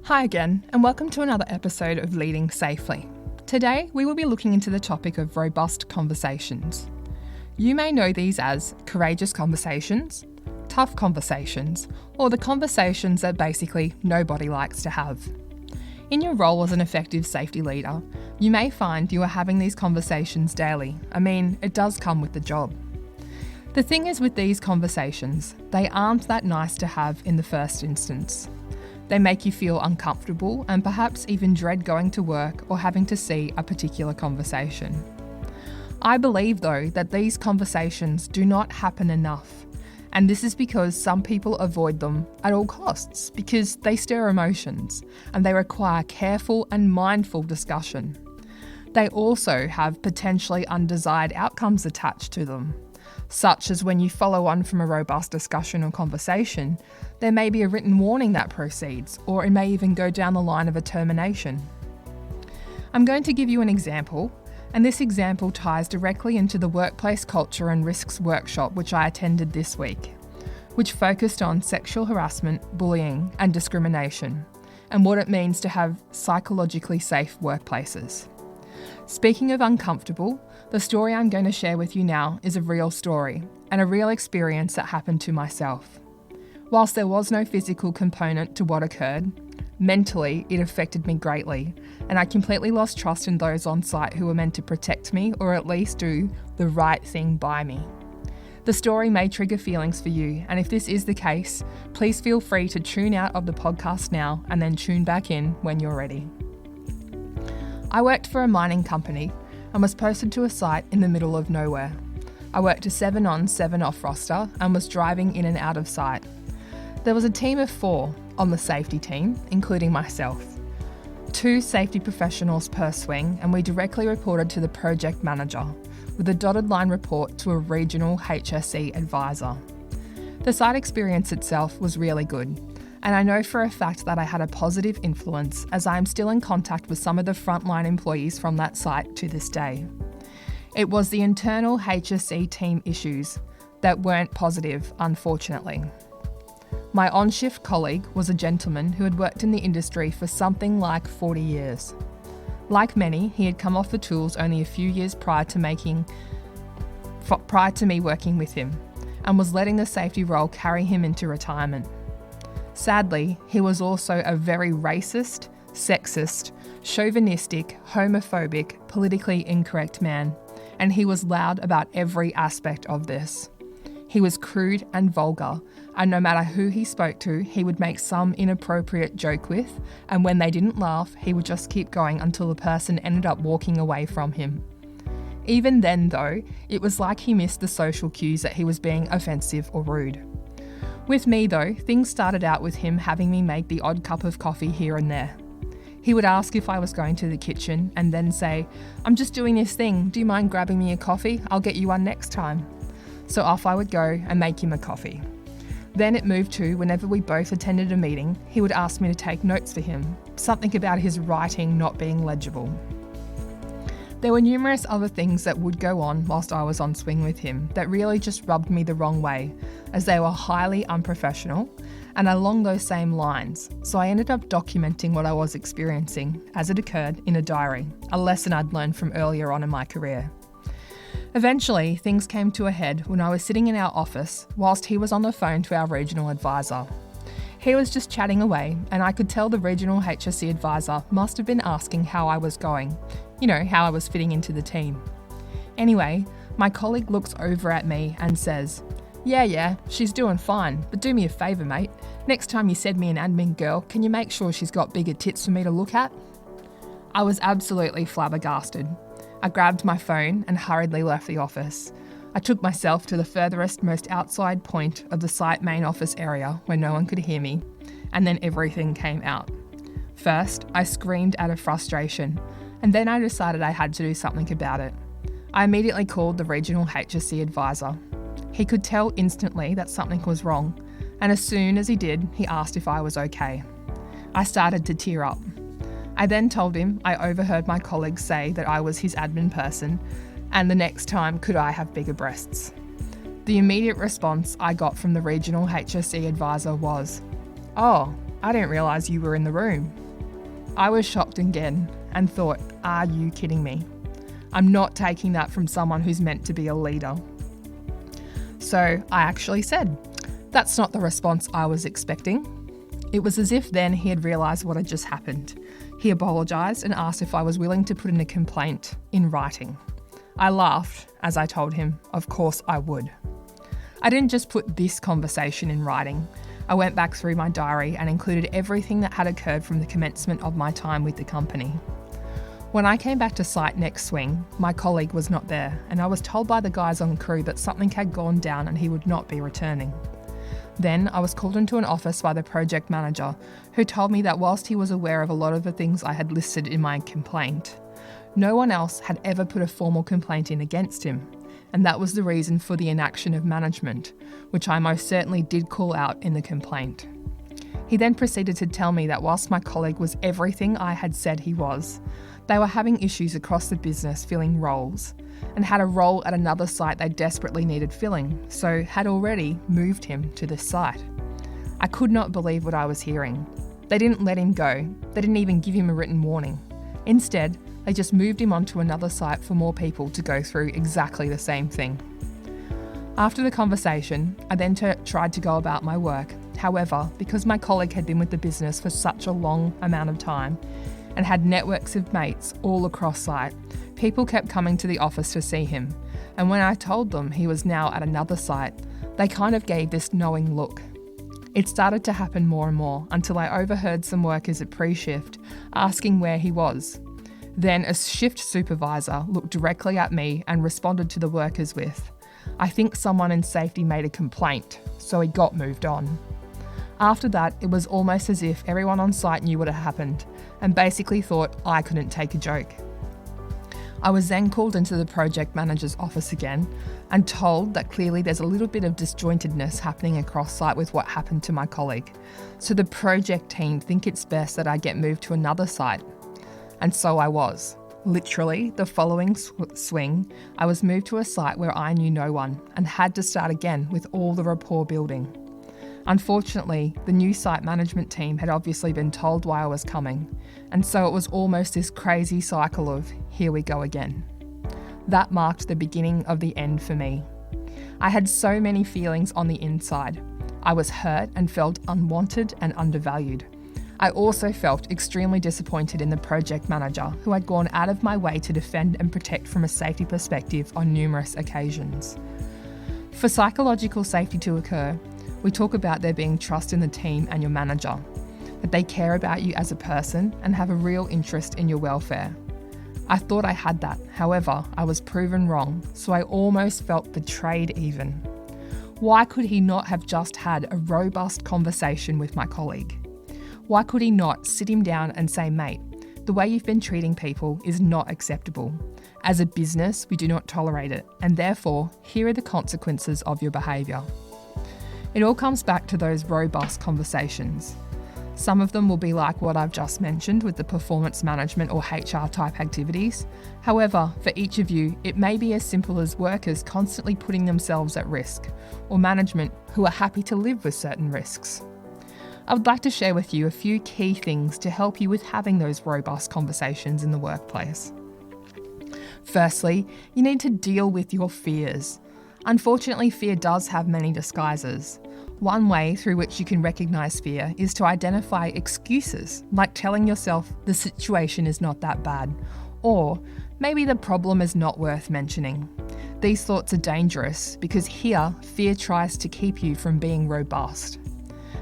Hi again, and welcome to another episode of Leading Safely. Today, we will be looking into the topic of robust conversations. You may know these as courageous conversations, tough conversations, or the conversations that basically nobody likes to have. In your role as an effective safety leader, you may find you are having these conversations daily. It does come with the job. The thing is with these conversations, they aren't that nice to have in the first instance. They make you feel uncomfortable and perhaps even dread going to work or having to see a particular conversation. I believe, though, that these conversations do not happen enough, and this is because some people avoid them at all costs because they stir emotions and they require careful and mindful discussion. They also have potentially undesired outcomes attached to them, such as when you follow on from a robust discussion or conversation, there may be a written warning that proceeds, or it may even go down the line of a termination. I'm going to give you an example, and this example ties directly into the Workplace Culture and Risks workshop which I attended this week, which focused on sexual harassment, bullying, and discrimination, and what it means to have psychologically safe workplaces. Speaking of uncomfortable, the story I'm going to share with you now is a real story and a real experience that happened to myself. Whilst there was no physical component to what occurred, mentally it affected me greatly, and I completely lost trust in those on site who were meant to protect me or at least do the right thing by me. The story may trigger feelings for you, and if this is the case, please feel free to tune out of the podcast now and then tune back in when you're ready. I worked for a mining company and was posted to a site in the middle of nowhere. I worked a 7-on, 7-off roster and was driving in and out of sight. There was a team of 4 on the safety team, including myself. 2 safety professionals per swing, and we directly reported to the project manager, with a dotted line report to a regional HSE advisor. The site experience itself was really good, and I know for a fact that I had a positive influence as I am still in contact with some of the frontline employees from that site to this day. It was the internal HSE team issues that weren't positive, unfortunately. My on-shift colleague was a gentleman who had worked in the industry for something like 40 years. Like many, he had come off the tools only a few years prior to me working with him, and was letting the safety role carry him into retirement. Sadly, he was also a very racist, sexist, chauvinistic, homophobic, politically incorrect man, and he was loud about every aspect of this. He was crude and vulgar, and no matter who he spoke to, he would make some inappropriate joke with, and when they didn't laugh, he would just keep going until the person ended up walking away from him. Even then, though, it was like he missed the social cues that he was being offensive or rude. With me, though, things started out with him having me make the odd cup of coffee here and there. He would ask if I was going to the kitchen and then say, "I'm just doing this thing, do you mind grabbing me a coffee? I'll get you one next time." So off I would go and make him a coffee. Then it moved to whenever we both attended a meeting, he would ask me to take notes for him, something about his writing not being legible. There were numerous other things that would go on whilst I was on swing with him that really just rubbed me the wrong way, as they were highly unprofessional and along those same lines, so I ended up documenting what I was experiencing as it occurred in a diary, a lesson I'd learned from earlier on in my career. Eventually, things came to a head when I was sitting in our office whilst he was on the phone to our regional advisor. He was just chatting away, and I could tell the regional HSE advisor must have been asking how I was going, how I was fitting into the team. Anyway, my colleague looks over at me and says, Yeah, she's doing fine, but do me a favour, mate. Next time you send me an admin girl, can you make sure she's got bigger tits for me to look at?" I was absolutely flabbergasted. I grabbed my phone and hurriedly left the office. I took myself to the furthest, most outside point of the site main office area where no one could hear me, and then everything came out. First, I screamed out of frustration, and then I decided I had to do something about it. I immediately called the regional HSE advisor. He could tell instantly that something was wrong, and as soon as he did, he asked if I was okay. I started to tear up. I then told him I overheard my colleagues say that I was his admin person, and the next time could I have bigger breasts. The immediate response I got from the regional HSE advisor was, "Oh, I didn't realise you were in the room." I was shocked again and thought, are you kidding me? I'm not taking that from someone who's meant to be a leader. So I actually said, "That's not the response I was expecting." It was as if then he had realised what had just happened. He apologised and asked if I was willing to put in a complaint in writing. I laughed as I told him, of course I would. I didn't just put this conversation in writing. I went back through my diary and included everything that had occurred from the commencement of my time with the company. When I came back to site next swing, my colleague was not there, and I was told by the guys on crew that something had gone down and he would not be returning. Then I was called into an office by the project manager, who told me that whilst he was aware of a lot of the things I had listed in my complaint, no one else had ever put a formal complaint in against him, and that was the reason for the inaction of management, which I most certainly did call out in the complaint. He then proceeded to tell me that whilst my colleague was everything I had said he was, they were having issues across the business filling roles, and had a role at another site they desperately needed filling, so had already moved him to this site. I could not believe what I was hearing. They didn't let him go. They didn't even give him a written warning. Instead, they just moved him onto another site for more people to go through exactly the same thing. After the conversation, I then tried to go about my work. However, because my colleague had been with the business for such a long amount of time and had networks of mates all across site, people kept coming to the office to see him. And when I told them he was now at another site, they kind of gave this knowing look. It started to happen more and more until I overheard some workers at pre-shift asking where he was. Then a shift supervisor looked directly at me and responded to the workers with, "I think someone in safety made a complaint, so he got moved on." After that, it was almost as if everyone on site knew what had happened and basically thought I couldn't take a joke. I was then called into the project manager's office again and told that clearly there's a little bit of disjointedness happening across site with what happened to my colleague. So the project team think it's best that I get moved to another site. And so I was. Literally, the following swing, I was moved to a site where I knew no one and had to start again with all the rapport building. Unfortunately, the new site management team had obviously been told why I was coming, and so it was almost this crazy cycle of, here we go again. That marked the beginning of the end for me. I had so many feelings on the inside. I was hurt and felt unwanted and undervalued. I also felt extremely disappointed in the project manager, who had gone out of my way to defend and protect from a safety perspective on numerous occasions. For psychological safety to occur, we talk about there being trust in the team and your manager, that they care about you as a person and have a real interest in your welfare. I thought I had that, however, I was proven wrong, so I almost felt betrayed even. Why could he not have just had a robust conversation with my colleague? Why could he not sit him down and say, "Mate, the way you've been treating people is not acceptable. As a business, we do not tolerate it, and therefore, here are the consequences of your behaviour." It all comes back to those robust conversations. Some of them will be like what I've just mentioned with the performance management or HR type activities. However, for each of you, it may be as simple as workers constantly putting themselves at risk, or management who are happy to live with certain risks. I would like to share with you a few key things to help you with having those robust conversations in the workplace. Firstly, you need to deal with your fears. Unfortunately, fear does have many disguises. One way through which you can recognise fear is to identify excuses, like telling yourself the situation is not that bad, or maybe the problem is not worth mentioning. These thoughts are dangerous because here, fear tries to keep you from being robust.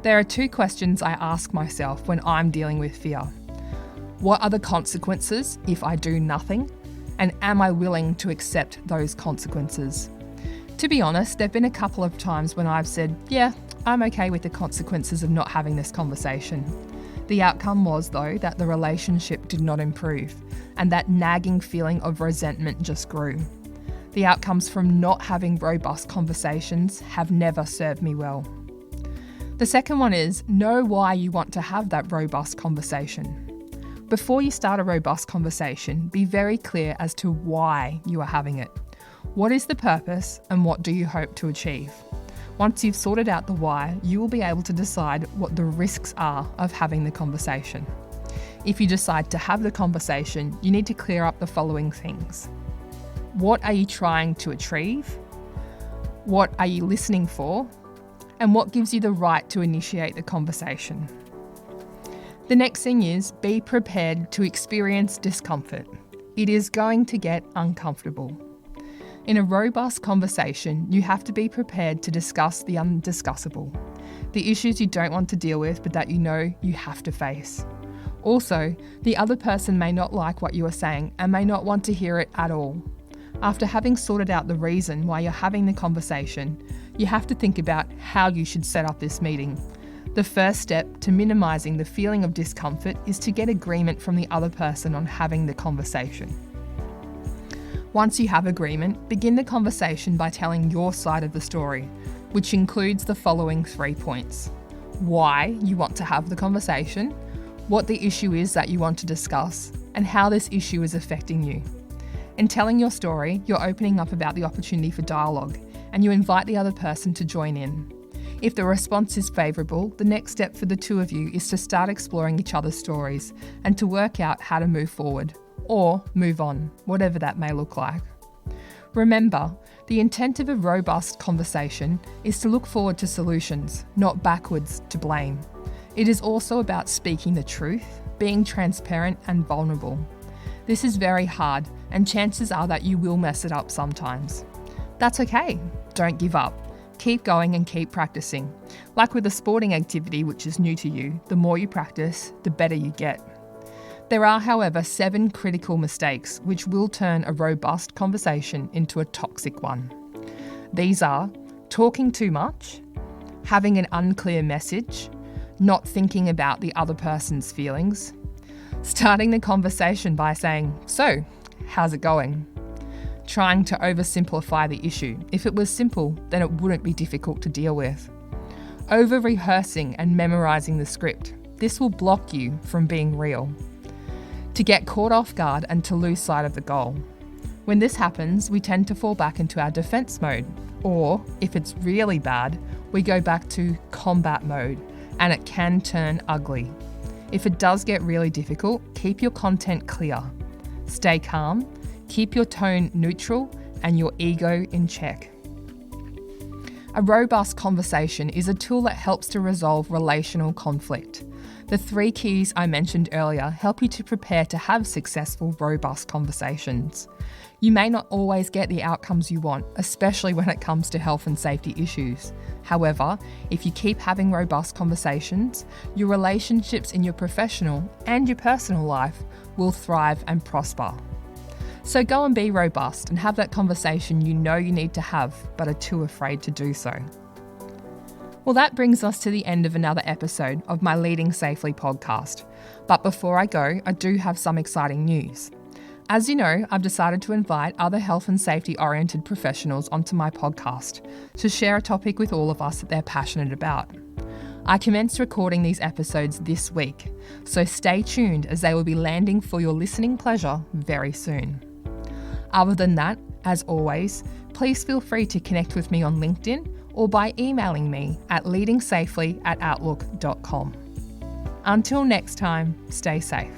There are two questions I ask myself when I'm dealing with fear. What are the consequences if I do nothing? And am I willing to accept those consequences? To be honest, there have been a couple of times when I've said, yeah, I'm okay with the consequences of not having this conversation. The outcome was, though, that the relationship did not improve, and that nagging feeling of resentment just grew. The outcomes from not having robust conversations have never served me well. The second one is, know why you want to have that robust conversation. Before you start a robust conversation, be very clear as to why you are having it. What is the purpose and what do you hope to achieve? Once you've sorted out the why, you will be able to decide what the risks are of having the conversation. If you decide to have the conversation, you need to clear up the following things. What are you trying to achieve? What are you listening for? And what gives you the right to initiate the conversation? The next thing is be prepared to experience discomfort. It is going to get uncomfortable. In a robust conversation, you have to be prepared to discuss the undiscussable, the issues you don't want to deal with but that you know you have to face. Also, the other person may not like what you are saying and may not want to hear it at all. After having sorted out the reason why you're having the conversation, you have to think about how you should set up this meeting. The first step to minimising the feeling of discomfort is to get agreement from the other person on having the conversation. Once you have agreement, begin the conversation by telling your side of the story, which includes the following 3 points. Why you want to have the conversation, what the issue is that you want to discuss, and how this issue is affecting you. In telling your story, you're opening up about the opportunity for dialogue, and you invite the other person to join in. If the response is favourable, the next step for the two of you is to start exploring each other's stories and to work out how to move forward. Or move on, whatever that may look like. Remember, the intent of a robust conversation is to look forward to solutions, not backwards to blame. It is also about speaking the truth, being transparent and vulnerable. This is very hard, and chances are that you will mess it up sometimes. That's okay, don't give up. Keep going and keep practicing. Like with a sporting activity which is new to you, the more you practice, the better you get. There are, however, 7 critical mistakes which will turn a robust conversation into a toxic one. These are talking too much, having an unclear message, not thinking about the other person's feelings, starting the conversation by saying, "So, how's it going?" Trying to oversimplify the issue. If it was simple, then it wouldn't be difficult to deal with. Over-rehearsing and memorising the script. This will block you from being real. To get caught off guard and to lose sight of the goal. When this happens, we tend to fall back into our defence mode, or if it's really bad, we go back to combat mode, and it can turn ugly. If it does get really difficult, keep your content clear. Stay calm, keep your tone neutral, and your ego in check. A robust conversation is a tool that helps to resolve relational conflict. The 3 keys I mentioned earlier help you to prepare to have successful, robust conversations. You may not always get the outcomes you want, especially when it comes to health and safety issues. However, if you keep having robust conversations, your relationships in your professional and your personal life will thrive and prosper. So go and be robust and have that conversation you know you need to have, but are too afraid to do so. Well, that brings us to the end of another episode of my Leading Safely podcast. But before I go, I do have some exciting news. As you know, I've decided to invite other health and safety oriented professionals onto my podcast to share a topic with all of us that they're passionate about. I commenced recording these episodes this week, so stay tuned as they will be landing for your listening pleasure very soon. Other than that, as always, please feel free to connect with me on LinkedIn or by emailing me at leadingsafely@outlook.com. Until next time, stay safe.